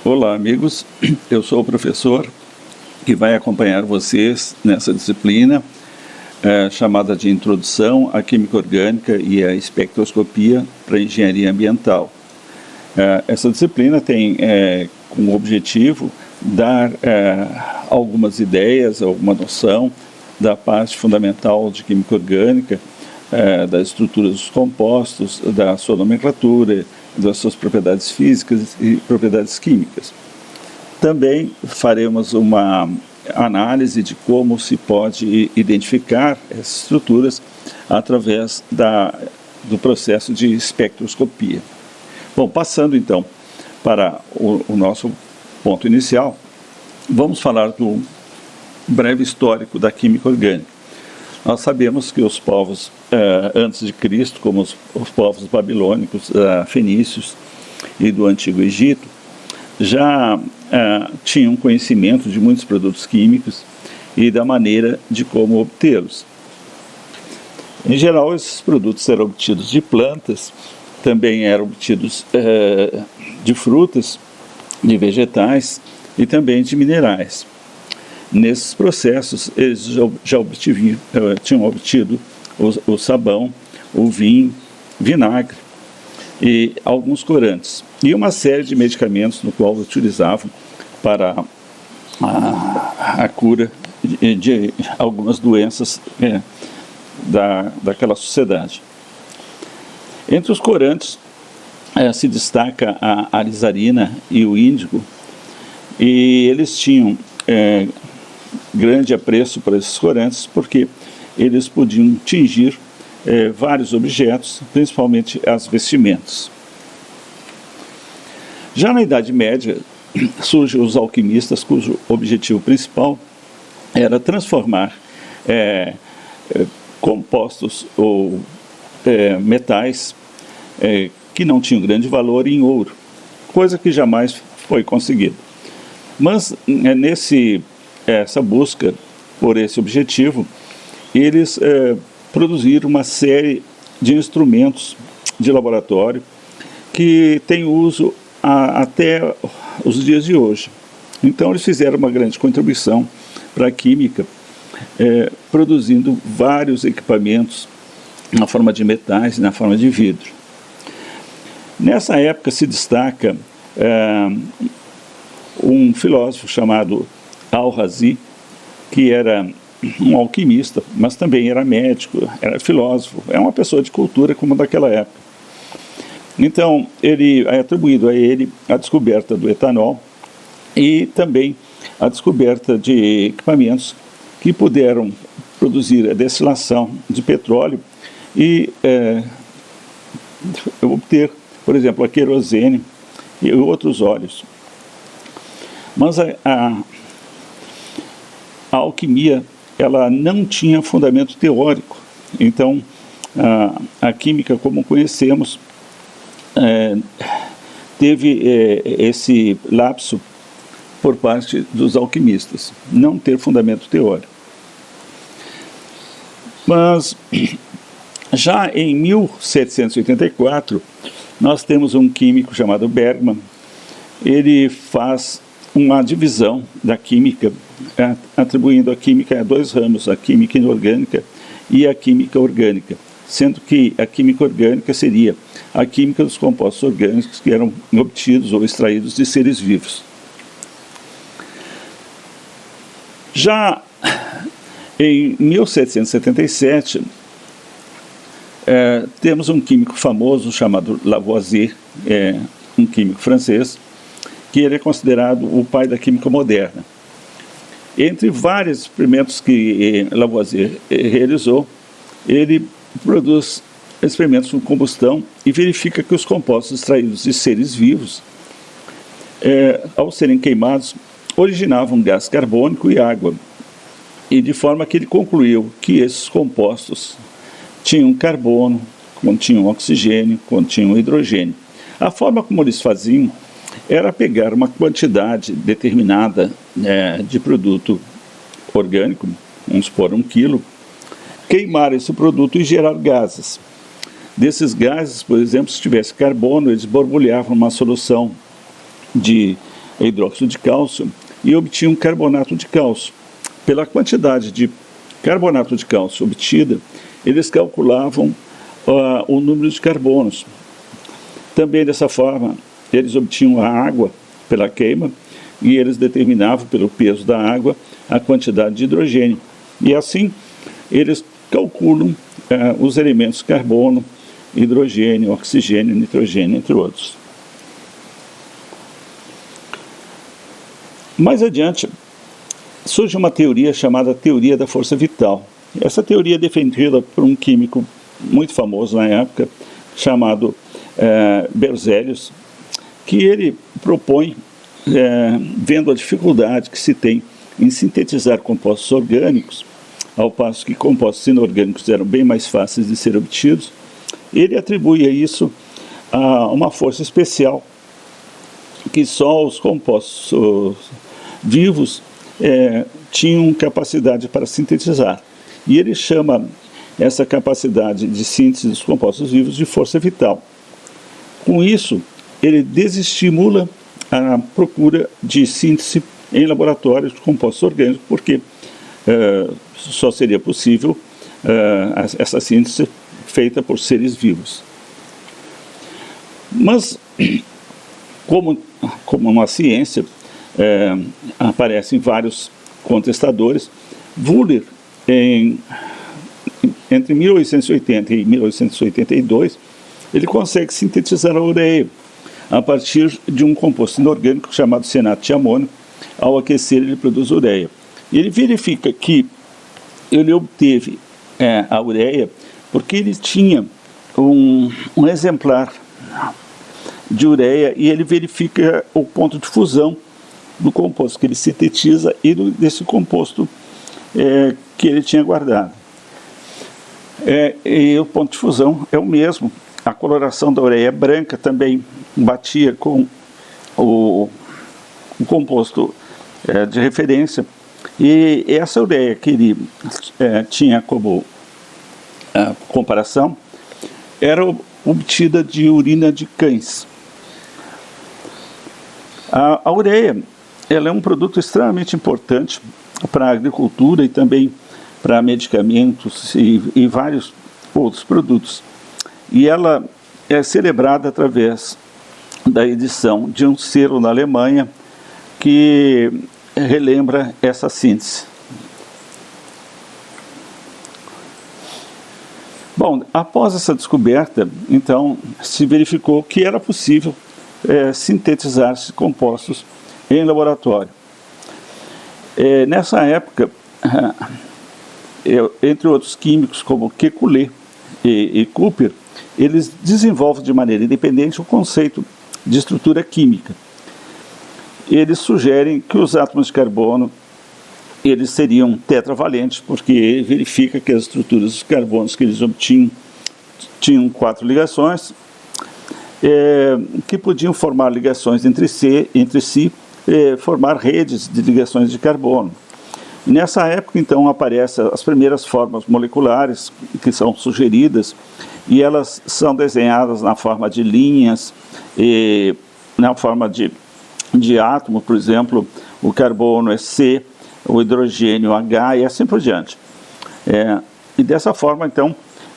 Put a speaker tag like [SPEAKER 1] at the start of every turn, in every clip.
[SPEAKER 1] Olá, amigos. Eu sou o professor que vai acompanhar vocês nessa disciplina chamada de Introdução à Química Orgânica e à Espectroscopia para a Engenharia Ambiental. Essa disciplina tem como objetivo dar algumas ideias, alguma noção da parte fundamental de química orgânica, das estruturas dos compostos, da sua nomenclatura, das suas propriedades físicas e propriedades químicas. Também faremos uma análise de como se pode identificar essas estruturas através do processo de espectroscopia. Bom, passando então para o nosso ponto inicial, vamos falar do breve histórico da química orgânica. Nós sabemos que os povos antes de Cristo, como os povos babilônicos, fenícios e do Antigo Egito, já tinham conhecimento de muitos produtos químicos e da maneira de como obtê-los. Em geral, esses produtos eram obtidos de plantas, também eram obtidos de frutas, de vegetais e também de minerais. Nesses processos, eles já tinham obtido o sabão, o vinho, vinagre e alguns corantes. E uma série de medicamentos no qual utilizavam para a cura de algumas doenças daquela sociedade. Entre os corantes se destaca a alizarina e o índigo, e eles tinham grande apreço por esses corantes porque eles podiam tingir vários objetos, principalmente as vestimentas. Já na Idade Média, surgem os alquimistas cujo objetivo principal era transformar compostos ou metais que não tinham grande valor em ouro, coisa que jamais foi conseguida. Mas essa busca por esse objetivo, eles produziram uma série de instrumentos de laboratório que têm uso até os dias de hoje. Então eles fizeram uma grande contribuição para a química, produzindo vários equipamentos na forma de metais e na forma de vidro. Nessa época se destaca um filósofo chamado Al-Razi, que era um alquimista, mas também era médico, era filósofo, é uma pessoa de cultura como daquela época. Então, ele é atribuído a ele a descoberta do etanol e também a descoberta de equipamentos que puderam produzir a destilação de petróleo e obter, por exemplo, a querosene e outros óleos. Mas a alquimia, ela não tinha fundamento teórico. Então, a química como conhecemos teve esse lapso por parte dos alquimistas, não ter fundamento teórico. Mas, já em 1784, nós temos um químico chamado Bergman. Ele faz uma divisão da química, atribuindo a química a dois ramos, a química inorgânica e a química orgânica, sendo que a química orgânica seria a química dos compostos orgânicos que eram obtidos ou extraídos de seres vivos. Já em 1777, temos um químico famoso chamado Lavoisier, um químico francês, que ele é considerado o pai da química moderna. Entre vários experimentos que Lavoisier realizou, ele produz experimentos com combustão e verifica que os compostos extraídos de seres vivos, ao serem queimados, originavam gás carbônico e água, e de forma que ele concluiu que esses compostos tinham carbono, continham oxigênio, continham hidrogênio. A forma como eles faziam era pegar uma quantidade determinada de produto orgânico, vamos supor 1 quilo, queimar esse produto e gerar gases. Desses gases, por exemplo, se tivesse carbono, eles borbulhavam uma solução de hidróxido de cálcio, e obtinham carbonato de cálcio. Pela quantidade de carbonato de cálcio obtida, eles calculavam o número de carbonos. Também dessa forma, eles obtinham a água pela queima, e eles determinavam pelo peso da água a quantidade de hidrogênio. E assim, eles calculam os elementos carbono, hidrogênio, oxigênio, nitrogênio, entre outros. Mais adiante, surge uma teoria chamada teoria da força vital. Essa teoria é defendida por um químico muito famoso na época, chamado Berzelius, que ele propõe, vendo a dificuldade que se tem em sintetizar compostos orgânicos, ao passo que compostos inorgânicos eram bem mais fáceis de ser obtidos, ele atribui a isso a uma força especial que só os compostos vivos tinham capacidade para sintetizar. E ele chama essa capacidade de síntese dos compostos vivos de força vital. Com isso, ele desestimula a procura de síntese em laboratórios de compostos orgânicos, porque só seria possível essa síntese feita por seres vivos. Mas, como uma ciência, aparecem vários contestadores. Wöhler, entre 1880 e 1882, ele consegue sintetizar a ureia a partir de um composto inorgânico chamado cianato de amônio. Ao aquecer, ele produz ureia. E ele verifica que ele obteve a ureia porque ele tinha um exemplar de ureia, e ele verifica o ponto de fusão do composto que ele sintetiza e desse composto que ele tinha guardado. E o ponto de fusão é o mesmo. A coloração da ureia branca também batia com o composto de referência. E essa ureia que ele tinha como comparação era obtida de urina de cães. A ureia, ela é um produto extremamente importante para a agricultura e também para medicamentos e vários outros produtos. E ela é celebrada através da edição de um selo na Alemanha que relembra essa síntese. Bom, após essa descoberta, então, se verificou que era possível sintetizar esses compostos em laboratório. Nessa época, entre outros químicos como Kekulé e Cooper, eles desenvolvem de maneira independente o conceito de estrutura química. Eles sugerem que os átomos de carbono eles seriam tetravalentes, porque verifica que as estruturas dos carbonos que eles obtinham tinham 4 ligações, que podiam formar ligações entre si, formar redes de ligações de carbono. E nessa época, então, aparecem as primeiras formas moleculares que são sugeridas, e elas são desenhadas na forma de linhas, e na forma de átomo, por exemplo, o carbono é C, o hidrogênio H e assim por diante. E dessa forma, então,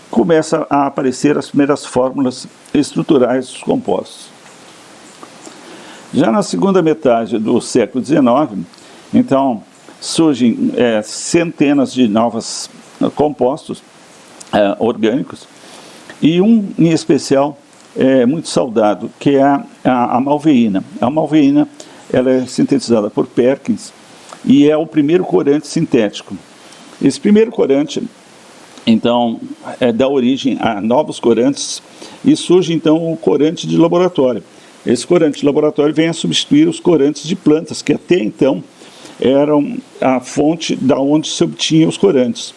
[SPEAKER 1] começa a aparecer as primeiras fórmulas estruturais dos compostos. Já na segunda metade do século XIX, então, surgem centenas de novos compostos orgânicos, e um em especial é muito saudado, que é a malveína. A malveína ela é sintetizada por Perkins e é o primeiro corante sintético. Esse primeiro corante, então, dá origem a novos corantes e surge, então, o corante de laboratório. Esse corante de laboratório vem a substituir os corantes de plantas, que até então eram a fonte da onde se obtinham os corantes.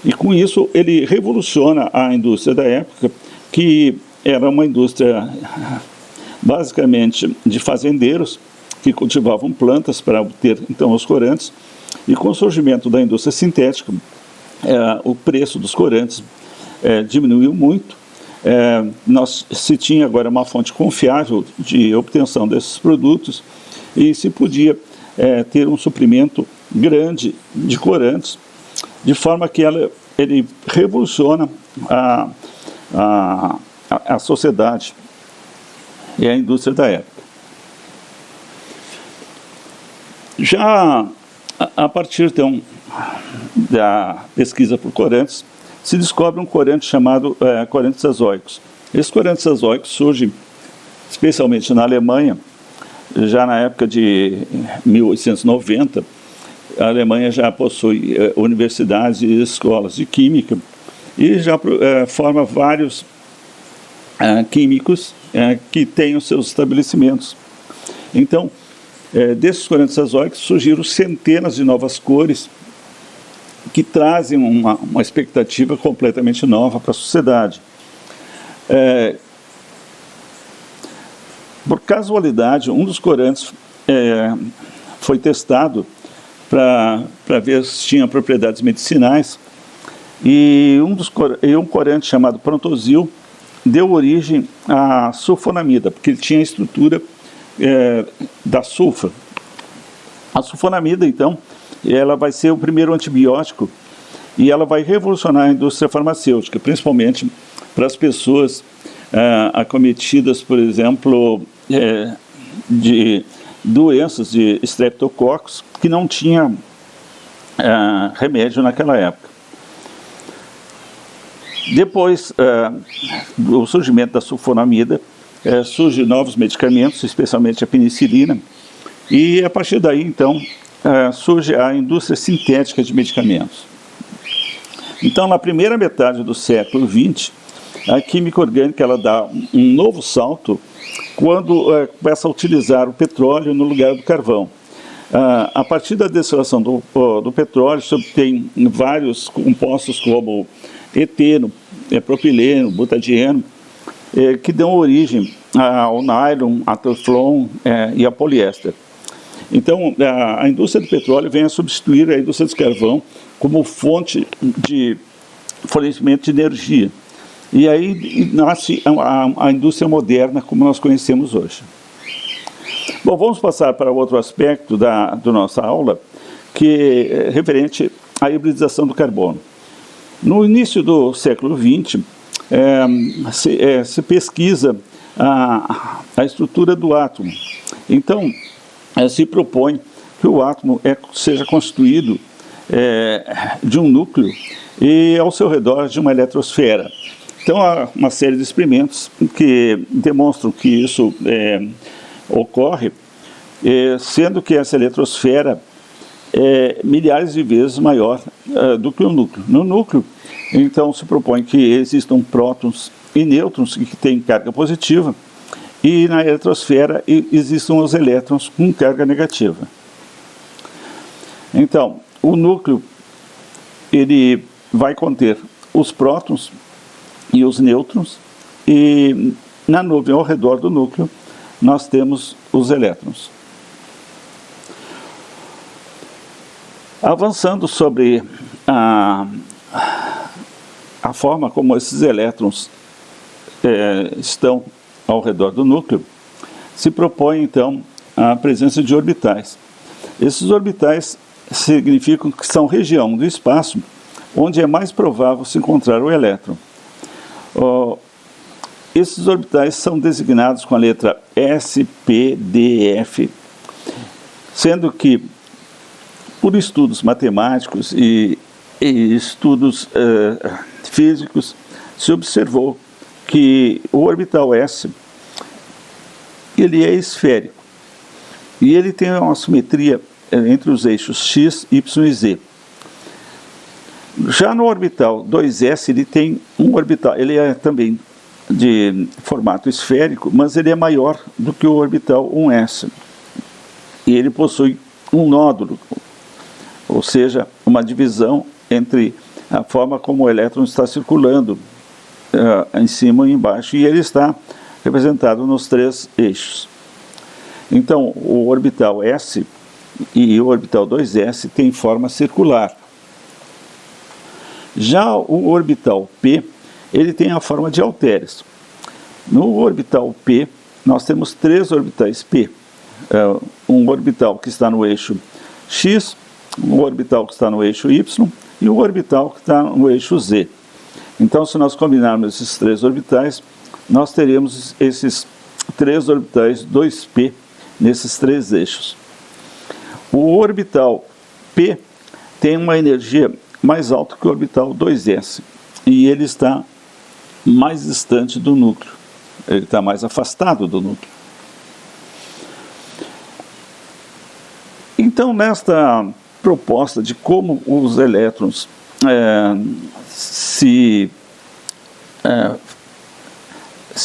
[SPEAKER 1] E com isso ele revoluciona a indústria da época, que era uma indústria basicamente de fazendeiros que cultivavam plantas para obter então os corantes, e com o surgimento da indústria sintética, o preço dos corantes diminuiu muito. Se tinha agora uma fonte confiável de obtenção desses produtos, e se podia ter um suprimento grande de corantes, de forma que ele revoluciona a sociedade e a indústria da época. Já a partir, então, da pesquisa por corantes, se descobre um corante chamado corantes azoicos. Esses corantes azoicos surgem especialmente na Alemanha, já na época de 1890. A Alemanha já possui universidades e escolas de química e já forma vários químicos que têm os seus estabelecimentos. Então, desses corantes azoicos surgiram centenas de novas cores que trazem uma expectativa completamente nova para a sociedade. Por casualidade, um dos corantes foi testado para ver se tinha propriedades medicinais, e um corante chamado Prontosil deu origem à sulfonamida, porque ele tinha a estrutura da sulfa. A sulfonamida, então, ela vai ser o primeiro antibiótico e ela vai revolucionar a indústria farmacêutica, principalmente para as pessoas acometidas, por exemplo, de doenças de streptococcus, que não tinha remédio naquela época. Depois do surgimento da sulfonamida, surgem novos medicamentos, especialmente a penicilina, e a partir daí, então, surge a indústria sintética de medicamentos. Então, na primeira metade do século XX, a química orgânica ela dá um novo salto quando começa a utilizar o petróleo no lugar do carvão. A partir da destilação do petróleo, se obtém vários compostos como eteno, propileno, butadieno, que dão origem ao nylon, a teflon e a poliéster. Então, a indústria do petróleo vem a substituir a indústria do carvão como fonte de fornecimento de energia. E aí nasce a indústria moderna como nós conhecemos hoje. Bom, vamos passar para outro aspecto da nossa aula, que é referente à hibridização do carbono. No início do século XX, se pesquisa a estrutura do átomo. Então, se propõe que o átomo seja constituído de um núcleo e ao seu redor de uma eletrosfera. Então, há uma série de experimentos que demonstram que isso ocorre, sendo que essa eletrosfera é milhares de vezes maior do que o núcleo. No núcleo, então, se propõe que existam prótons e nêutrons que têm carga positiva, e na eletrosfera existam os elétrons com carga negativa. Então, o núcleo ele vai conter os prótons e os nêutrons, e na nuvem ao redor do núcleo nós temos os elétrons. Avançando sobre a forma como esses elétrons estão ao redor do núcleo, se propõe então a presença de orbitais. Esses orbitais significam que são região do espaço onde é mais provável se encontrar o elétron. Esses orbitais são designados com a letra S, P, D, F, sendo que, por estudos matemáticos e estudos físicos, se observou que o orbital S ele é esférico e ele tem uma simetria entre os eixos X, Y e Z. Já no orbital 2S, ele tem um orbital, ele é também de formato esférico, mas ele é maior do que o orbital 1S. E ele possui um nódulo, ou seja, uma divisão entre a forma como o elétron está circulando em cima e embaixo, e ele está representado nos três eixos. Então, o orbital S e o orbital 2S têm forma circular. Já o orbital P, ele tem a forma de halteres. No orbital P, nós temos três orbitais P. um orbital que está no eixo X, um orbital que está no eixo Y e um orbital que está no eixo Z. Então, se nós combinarmos esses 3 orbitais, nós teremos esses 3 orbitais 2p nesses 3 eixos. O orbital P tem uma energia mais alta que o orbital 2s, e ele está mais distante do núcleo, ele está mais afastado do núcleo. Então, nesta proposta de como os elétrons se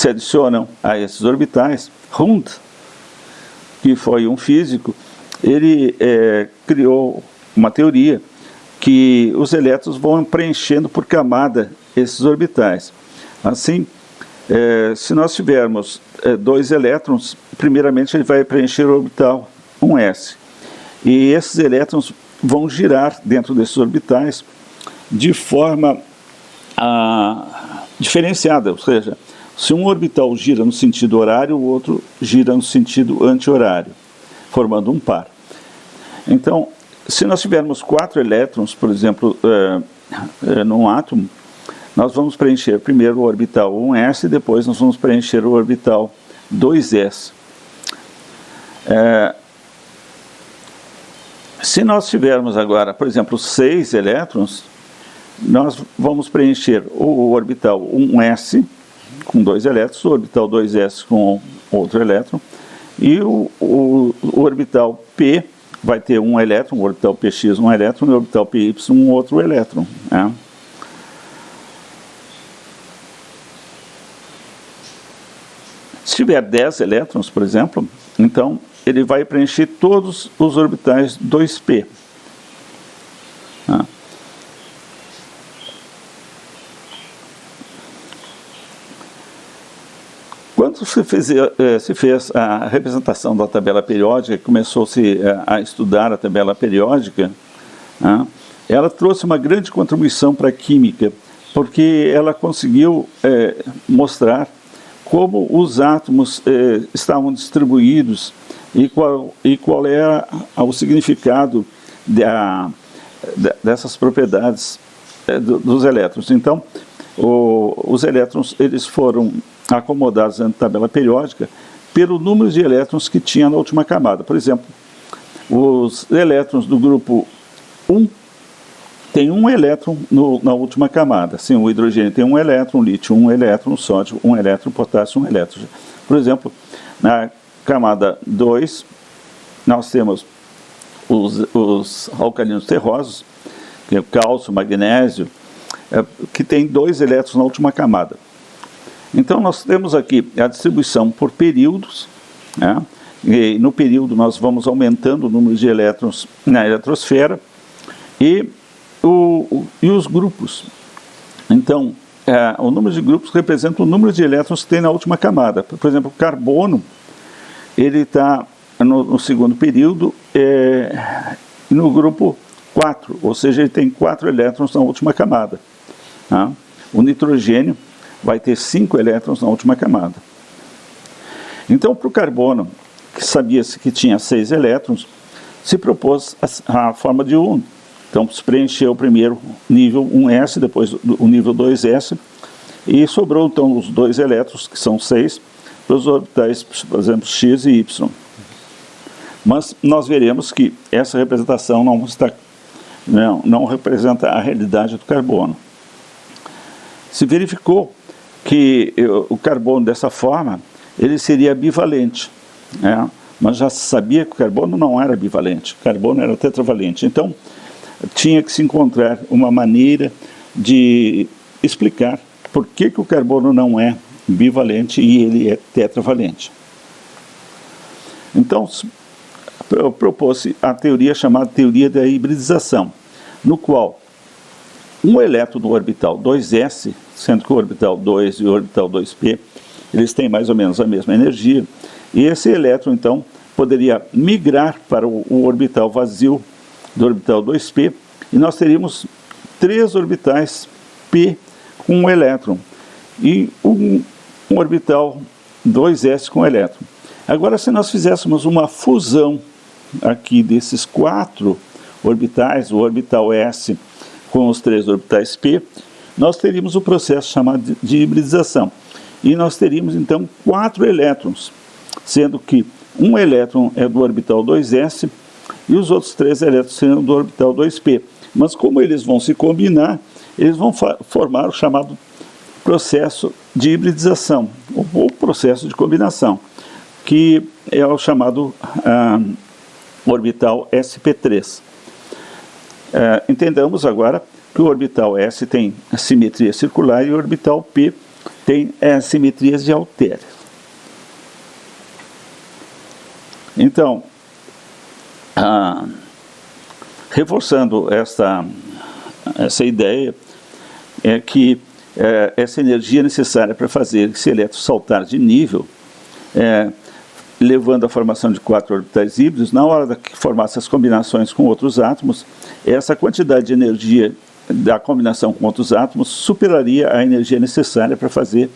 [SPEAKER 1] adicionam a esses orbitais, Hund, que foi um físico, ele criou uma teoria que os elétrons vão preenchendo por camada esses orbitais. Assim, se nós tivermos 2 elétrons, primeiramente ele vai preencher o orbital 1s. E esses elétrons vão girar dentro desses orbitais de forma diferenciada, ou seja, se um orbital gira no sentido horário, o outro gira no sentido anti-horário, formando um par. Então, se nós tivermos 4 elétrons, por exemplo, num átomo, nós vamos preencher primeiro o orbital 1s e depois nós vamos preencher o orbital 2s. Se nós tivermos agora, por exemplo, 6 elétrons, nós vamos preencher o orbital 1s com 2 elétrons, o orbital 2s com outro elétron, e o orbital p vai ter um elétron, o orbital px um elétron, e o orbital py um outro elétron. Se tiver 10 elétrons, por exemplo, então ele vai preencher todos os orbitais 2p. Quando se fez a representação da tabela periódica, começou-se a estudar a tabela periódica, ela trouxe uma grande contribuição para a química, porque ela conseguiu mostrar como os átomos estavam distribuídos e qual era o significado dessas propriedades dos elétrons. Então, os elétrons eles foram acomodados na tabela periódica pelo número de elétrons que tinha na última camada. Por exemplo, os elétrons do grupo 1 tem um elétron na última camada. Sim, o hidrogênio tem um elétron, o lítio um elétron, o sódio um elétron, o potássio um elétron. Por exemplo, na camada 2, nós temos os alcalinos terrosos, que é o cálcio, o magnésio, que tem 2 elétrons na última camada. Então, nós temos aqui a distribuição por períodos, e no período nós vamos aumentando o número de elétrons na eletrosfera, e os grupos. Então, o número de grupos representa o número de elétrons que tem na última camada. Por exemplo, o carbono, ele está no segundo período no grupo 4, ou seja, ele tem 4 elétrons na última camada. O nitrogênio vai ter 5 elétrons na última camada. Então, para o carbono, que sabia-se que tinha 6 elétrons, se propôs a forma de 1. Então, se preencheu primeiro nível 1s, depois o nível 2s, e sobrou, então, os 2 elétrons, que são 6, para os orbitais, por exemplo, x e y. Mas nós veremos que essa representação não representa a realidade do carbono. Se verificou que o carbono, dessa forma, ele seria bivalente, mas já se sabia que o carbono não era bivalente, o carbono era tetravalente. Então, tinha que se encontrar uma maneira de explicar por que o carbono não é bivalente e ele é tetravalente. Então, propôs-se a teoria chamada teoria da hibridização, no qual um elétron no orbital 2s, sendo que o orbital 2 e o orbital 2p, eles têm mais ou menos a mesma energia, e esse elétron, então, poderia migrar para o orbital vazio do orbital 2p, e nós teríamos 3 orbitais p com um elétron, e um orbital 2s com elétron. Agora, se nós fizéssemos uma fusão aqui desses 4 orbitais, o orbital S com os 3 orbitais P, nós teríamos o processo chamado de hibridização. E nós teríamos, então, 4 elétrons, sendo que um elétron é do orbital 2s e os outros 3 elétrons serão do orbital 2p. Mas como eles vão se combinar, eles vão formar o chamado processo de hibridização, ou processo de combinação, que é o chamado orbital sp3. Entendamos agora que o orbital S tem a simetria circular e o orbital P tem simetrias de halteres. Então, reforçando essa ideia, é que essa energia necessária para fazer esse elétron saltar de nível, levando à formação de 4 orbitais híbridos, na hora que formasse as combinações com outros átomos, essa quantidade de energia da combinação com outros átomos superaria a energia necessária para fazer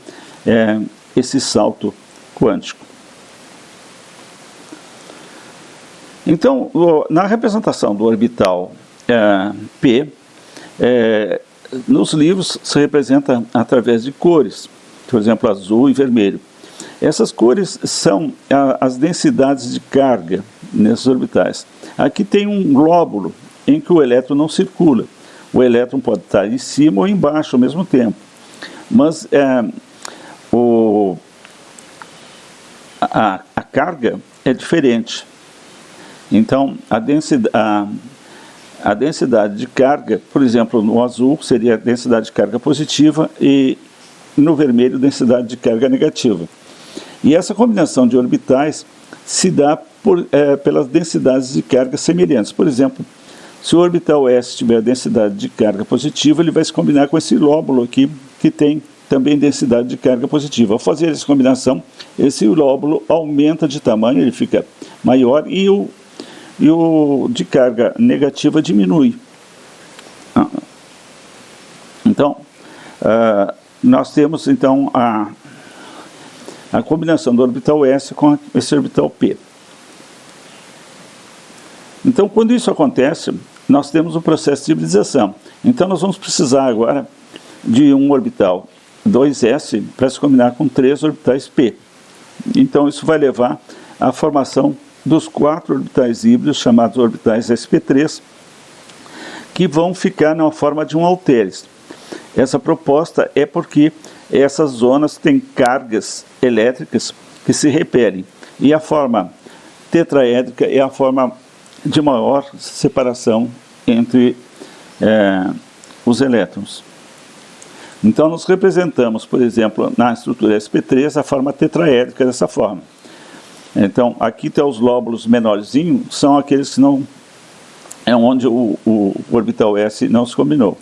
[SPEAKER 1] esse salto quântico. Então, na representação do orbital P, nos livros se representa através de cores, por exemplo, azul e vermelho. Essas cores são as densidades de carga nesses orbitais. Aqui tem um lóbulo em que o elétron não circula. O elétron pode estar em cima ou embaixo ao mesmo tempo. Mas a carga é diferente. Então, a densidade de carga, por exemplo, no azul seria a densidade de carga positiva e no vermelho densidade de carga negativa. E essa combinação de orbitais se dá pelas densidades de carga semelhantes. Por exemplo, se o orbital S tiver densidade de carga positiva, ele vai se combinar com esse lóbulo aqui, que tem também densidade de carga positiva. Ao fazer essa combinação, esse lóbulo aumenta de tamanho, ele fica maior e o de carga negativa diminui. Então, nós temos então a combinação do orbital S com esse orbital P. Então, quando isso acontece, nós temos o processo de hibridização. Então, nós vamos precisar agora de um orbital 2s para se combinar com 3 orbitais P. Então, isso vai levar à formação dos 4 orbitais híbridos, chamados orbitais sp3, que vão ficar na forma de um halteres. Essa proposta é porque essas zonas têm cargas elétricas que se repelem. E a forma tetraédrica é a forma de maior separação entre os elétrons. Então, nós representamos, por exemplo, na estrutura sp3, a forma tetraédrica dessa forma. Então, aqui tem os lóbulos menorzinhos, são aqueles que não é onde o orbital S não se combinou.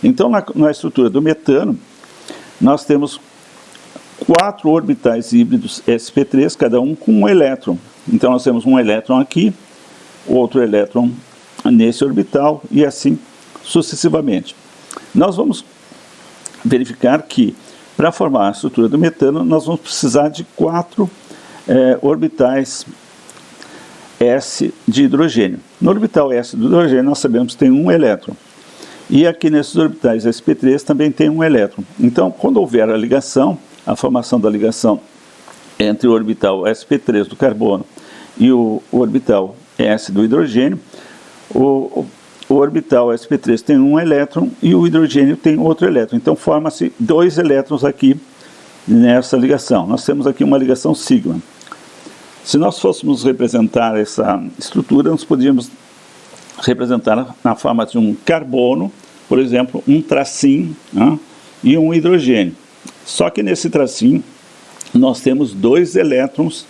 [SPEAKER 1] Então, na estrutura do metano, nós temos 4 orbitais híbridos sp3, cada um com um elétron. Então, nós temos um elétron aqui, outro elétron nesse orbital e assim sucessivamente. Nós vamos verificar que, para formar a estrutura do metano, nós vamos precisar de 4 orbitais S de hidrogênio. No orbital S do hidrogênio, nós sabemos que tem um elétron. E aqui nesses orbitais sp3 também tem um elétron. Então, quando houver a ligação, a formação da ligação entre o orbital sp3 do carbono e o orbital S do hidrogênio, o orbital sp3 tem um elétron e o hidrogênio tem outro elétron. Então, forma-se 2 elétrons aqui nessa ligação. Nós temos aqui uma ligação sigma. Se nós fôssemos representar essa estrutura, nós podíamos representar na forma de um carbono, por exemplo, um tracinho, né, e um hidrogênio. Só que nesse tracinho nós temos 2 elétrons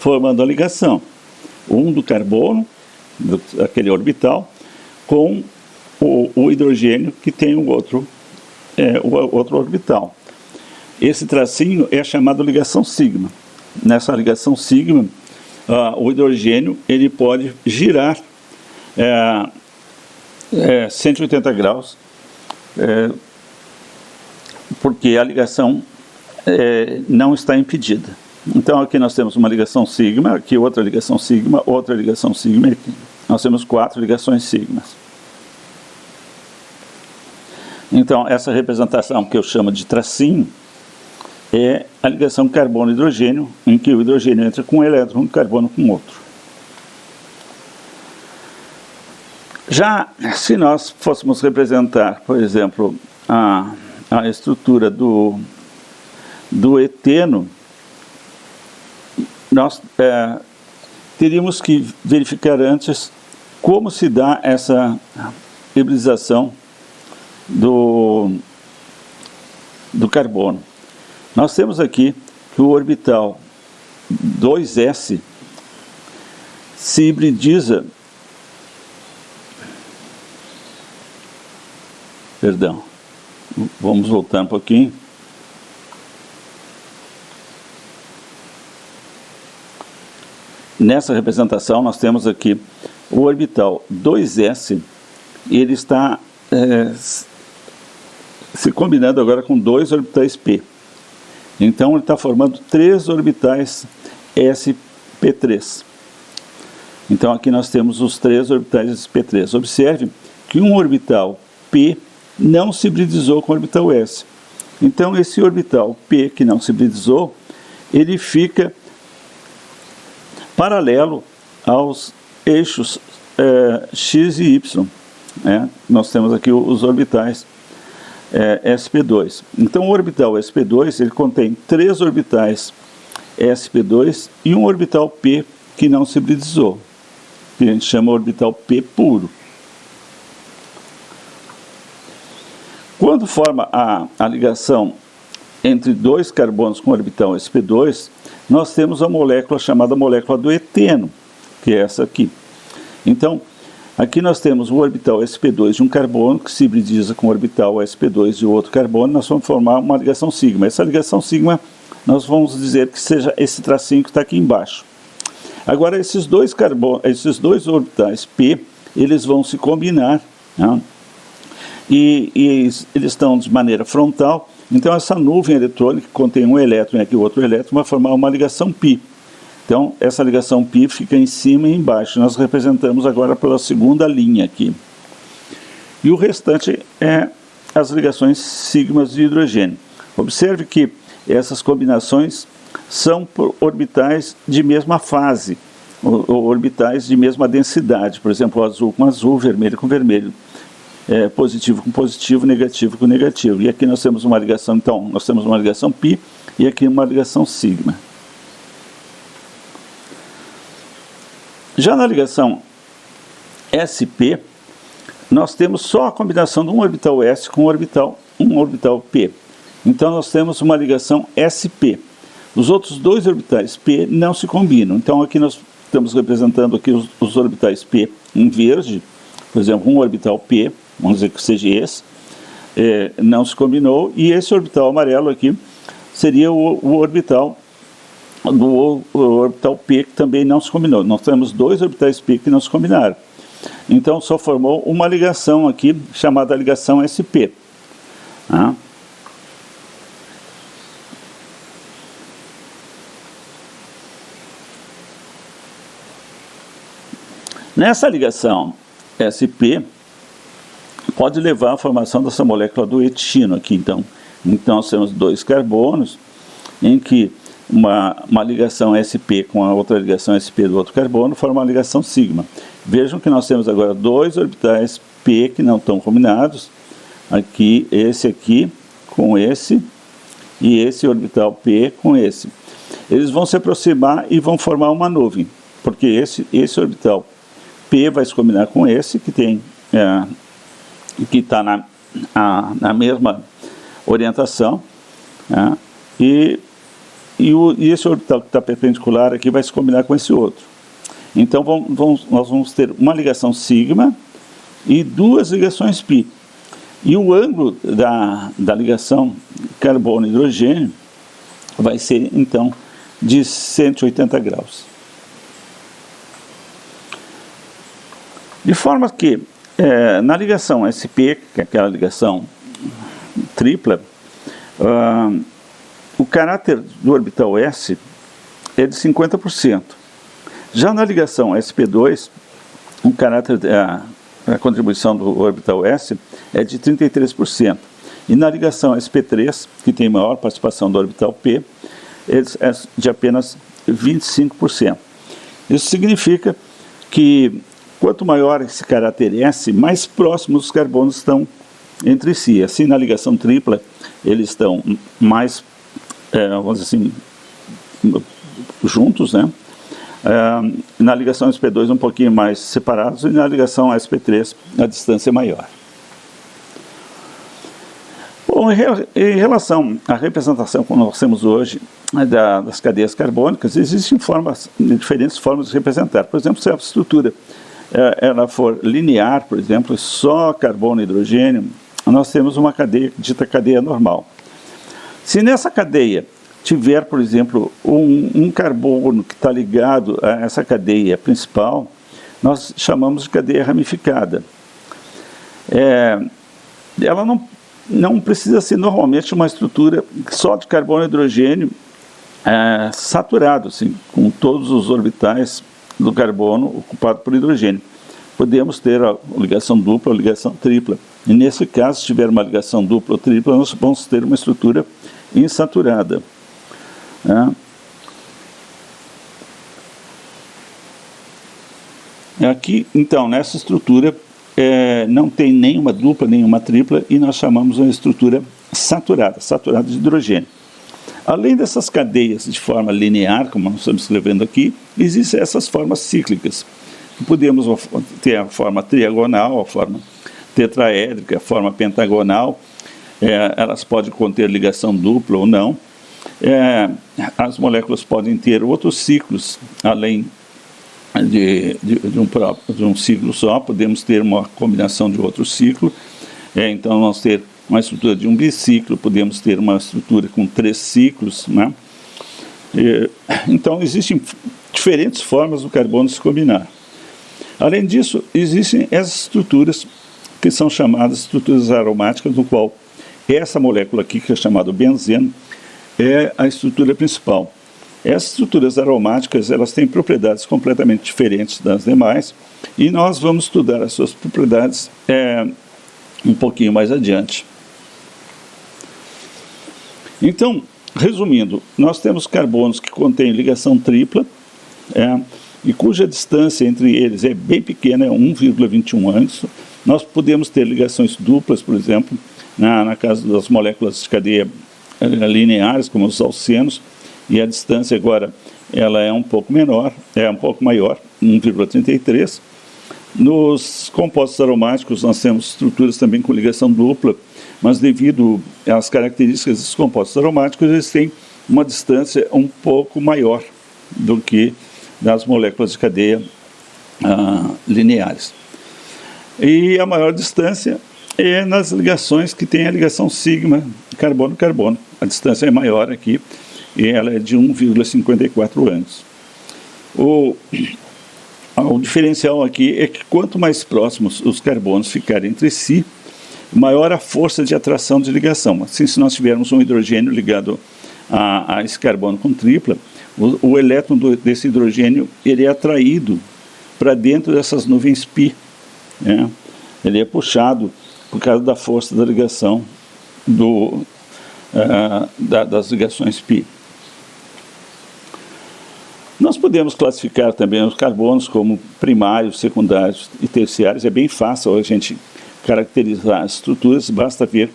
[SPEAKER 1] formando a ligação. Um do carbono, aquele orbital, com o hidrogênio que tem o outro orbital. Esse tracinho é chamado ligação sigma. Nessa ligação sigma, o hidrogênio ele pode girar 180 graus, porque a ligação não está impedida. Então aqui nós temos uma ligação sigma, aqui outra ligação sigma, e aqui nós temos 4 ligações sigmas. Então essa representação que eu chamo de tracinho é a ligação carbono-hidrogênio, em que o hidrogênio entra com um elétron e o carbono com outro. Já se nós fôssemos representar, por exemplo, a estrutura do eteno, nós teríamos que verificar antes como se dá essa hibridização do carbono. Nós temos aqui que o orbital 2s se hibridiza, vamos voltar um pouquinho. Nessa representação nós temos aqui o orbital 2s, e ele está se combinando agora com 2 orbitais p. Então ele está formando 3 orbitais sp3. Então aqui nós temos os 3 orbitais sp3. Observe que um orbital p não se hibridizou com o orbital s. Então esse orbital p que não se hibridizou, ele fica paralelo aos eixos x e y. Nós temos aqui os orbitais sp2. Então o orbital sp2 ele contém 3 orbitais sp2 e um orbital p que não se hibridizou, que a gente chama orbital p puro. Quando forma a ligação entre 2 carbonos com orbital sp2, nós temos a molécula chamada molécula do eteno, que é essa aqui. Então, aqui nós temos o orbital sp2 de um carbono que se hibridiza com o orbital sp2 de outro carbono, nós vamos formar uma ligação sigma. Essa ligação sigma, nós vamos dizer que seja esse tracinho que está aqui embaixo. Agora, esses dois orbitais p, eles vão se combinar, né? E eles estão de maneira frontal. Então essa nuvem eletrônica que contém um elétron e aqui outro elétron vai formar uma ligação π. Então essa ligação π fica em cima e embaixo. Nós representamos agora pela segunda linha aqui. E o restante é as ligações sigmas de hidrogênio. Observe que essas combinações são por orbitais de mesma fase, ou orbitais de mesma densidade. Por exemplo, azul com azul, vermelho com vermelho. Positivo com positivo, negativo com negativo. E aqui nós temos uma ligação, então, nós temos uma ligação π e aqui uma ligação sigma. Já na ligação sp, nós temos só a combinação de um orbital s com um orbital p. Então nós temos uma ligação sp. Os outros 2 orbitais p não se combinam. Então aqui nós estamos representando aqui os orbitais p em verde. Por exemplo, um orbital p, vamos dizer que seja esse, não se combinou, e esse orbital amarelo aqui seria o orbital P que também não se combinou. Nós temos 2 orbitais P que não se combinaram. Então só formou uma ligação aqui, chamada ligação sp. Nessa ligação sp, pode levar à formação dessa molécula do etino aqui. Então nós temos 2 carbonos, em que uma ligação sp com a outra ligação sp do outro carbono forma uma ligação sigma. Vejam que nós temos agora 2 orbitais p que não estão combinados, aqui, esse aqui com esse, e esse orbital p com esse. Eles vão se aproximar e vão formar uma nuvem, porque esse orbital p vai se combinar com esse, que tem que está na mesma orientação, e esse orbital que está perpendicular aqui vai se combinar com esse outro. Então nós vamos ter uma ligação sigma e 2 ligações π. E o ângulo da ligação carbono-hidrogênio vai ser então de 180 graus. De forma que na ligação sp, que é aquela ligação tripla, o caráter do orbital s é de 50%. Já na ligação sp2, o caráter a contribuição do orbital s é de 33%. E na ligação sp3, que tem maior participação do orbital p, é de apenas 25%. Isso significa que quanto maior esse caráter S, mais próximos os carbonos estão entre si. Assim, na ligação tripla, eles estão mais, vamos dizer assim, juntos, né? Na ligação sp2 um pouquinho mais separados, e na ligação sp3 a distância é maior. Bom, em relação à representação que nós temos hoje das cadeias carbônicas, existem diferentes formas de representar. Por exemplo, se a estrutura ela for linear, por exemplo, só carbono e hidrogênio, nós temos uma cadeia dita cadeia normal. Se nessa cadeia tiver, por exemplo, um carbono que está ligado a essa cadeia principal, nós chamamos de cadeia ramificada. Ela não precisa ser normalmente uma estrutura só de carbono e hidrogênio saturado, assim, com todos os orbitais do carbono ocupado por hidrogênio. Podemos ter a ligação dupla ou ligação tripla. E nesse caso, se tiver uma ligação dupla ou tripla, nós vamos ter uma estrutura insaturada. Aqui, então, nessa estrutura, não tem nenhuma dupla, nenhuma tripla, e nós chamamos uma estrutura saturada de hidrogênio. Além dessas cadeias de forma linear, como nós estamos escrevendo aqui, existem essas formas cíclicas. Podemos ter a forma triagonal, a forma tetraédrica, a forma pentagonal. Elas podem conter ligação dupla ou não. As moléculas podem ter outros ciclos, além de um ciclo só. Podemos ter uma combinação de outro ciclo. Então, nós ter uma estrutura de um biciclo, podemos ter uma estrutura com 3 ciclos, né? Então, existem diferentes formas do carbono se combinar. Além disso, existem essas estruturas que são chamadas estruturas aromáticas, no qual essa molécula aqui, que é chamada benzeno, é a estrutura principal. Essas estruturas aromáticas, elas têm propriedades completamente diferentes das demais, e nós vamos estudar as suas propriedades um pouquinho mais adiante. Então, resumindo, nós temos carbonos que contêm ligação tripla, e cuja distância entre eles é bem pequena, é 1,21 anos. Nós podemos ter ligações duplas, por exemplo, na casa das moléculas de cadeia lineares, como os alcenos, e a distância agora ela é um pouco menor, é um pouco maior, 1,33. Nos compostos aromáticos nós temos estruturas também com ligação dupla, mas devido às características dos compostos aromáticos, eles têm uma distância um pouco maior do que das moléculas de cadeia lineares. E a maior distância é nas ligações que tem a ligação sigma carbono-carbono. A distância é maior aqui, e ela é de 1,54 anos. O diferencial aqui é que quanto mais próximos os carbonos ficarem entre si, maior a força de atração de ligação. Assim, se nós tivermos um hidrogênio ligado a esse carbono com tripla, o elétron desse hidrogênio ele é atraído para dentro dessas nuvens π. Ele é puxado por causa da força da ligação das ligações π. Nós podemos classificar também os carbonos como primários, secundários e terciários. É bem fácil a gente caracterizar as estruturas, basta ver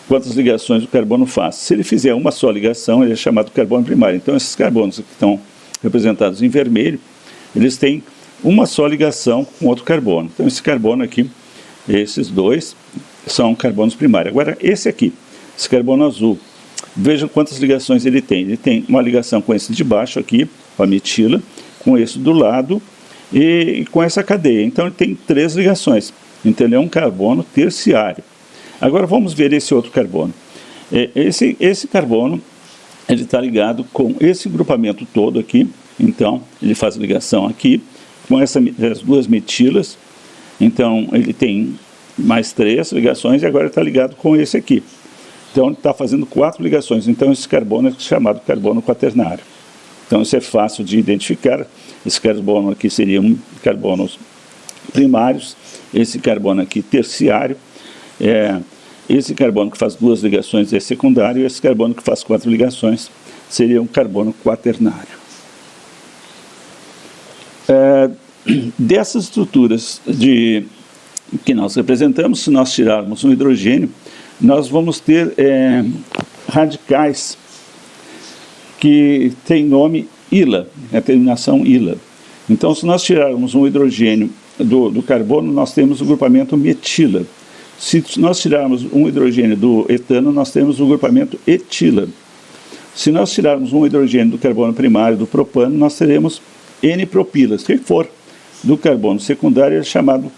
[SPEAKER 1] quantas ligações o carbono faz. Se ele fizer uma só ligação, ele é chamado carbono primário. Então, esses carbonos que estão representados em vermelho, eles têm uma só ligação com outro carbono. Então, esse carbono aqui, esses dois, são carbonos primários. Agora, esse aqui, esse carbono azul, vejam quantas ligações ele tem. Ele tem uma ligação com esse de baixo aqui, com a metila, com esse do lado e com essa cadeia. Então, ele tem 3 ligações. Então, ele é um carbono terciário. Agora, vamos ver esse outro carbono. Esse carbono, ele está ligado com esse grupamento todo aqui. Então, ele faz ligação aqui com as 2 metilas. Então, ele tem mais 3 ligações e agora está ligado com esse aqui. Então, ele está fazendo 4 ligações. Então, esse carbono é chamado carbono quaternário. Então isso é fácil de identificar. Esse carbono aqui seriam carbonos primários, esse carbono aqui terciário, esse carbono que faz 2 ligações é secundário, e esse carbono que faz 4 ligações seria um carbono quaternário. Dessas estruturas que nós representamos, se nós tirarmos um hidrogênio, nós vamos ter radicais que têm nome ila, a terminação ila. Então, se nós tirarmos um hidrogênio do carbono, nós temos o grupamento metila. Se nós tirarmos um hidrogênio do etano, nós temos o grupamento etila. Se nós tirarmos um hidrogênio do carbono primário, do propano, nós teremos N-propilas. Se for do carbono secundário, é chamado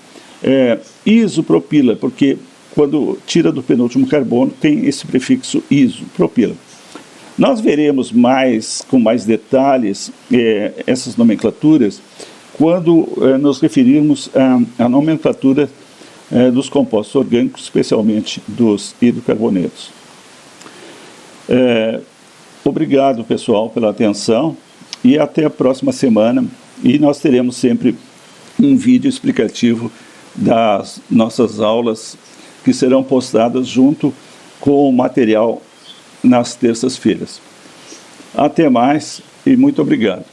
[SPEAKER 1] isopropila, porque quando tira do penúltimo carbono, tem esse prefixo isopropila. Nós veremos com mais detalhes essas nomenclaturas quando nos referirmos à nomenclatura dos compostos orgânicos, especialmente dos hidrocarbonetos. Obrigado, pessoal, pela atenção e até a próxima semana. E nós teremos sempre um vídeo explicativo das nossas aulas que serão postadas junto com o material nas terças-feiras. Até mais e muito obrigado.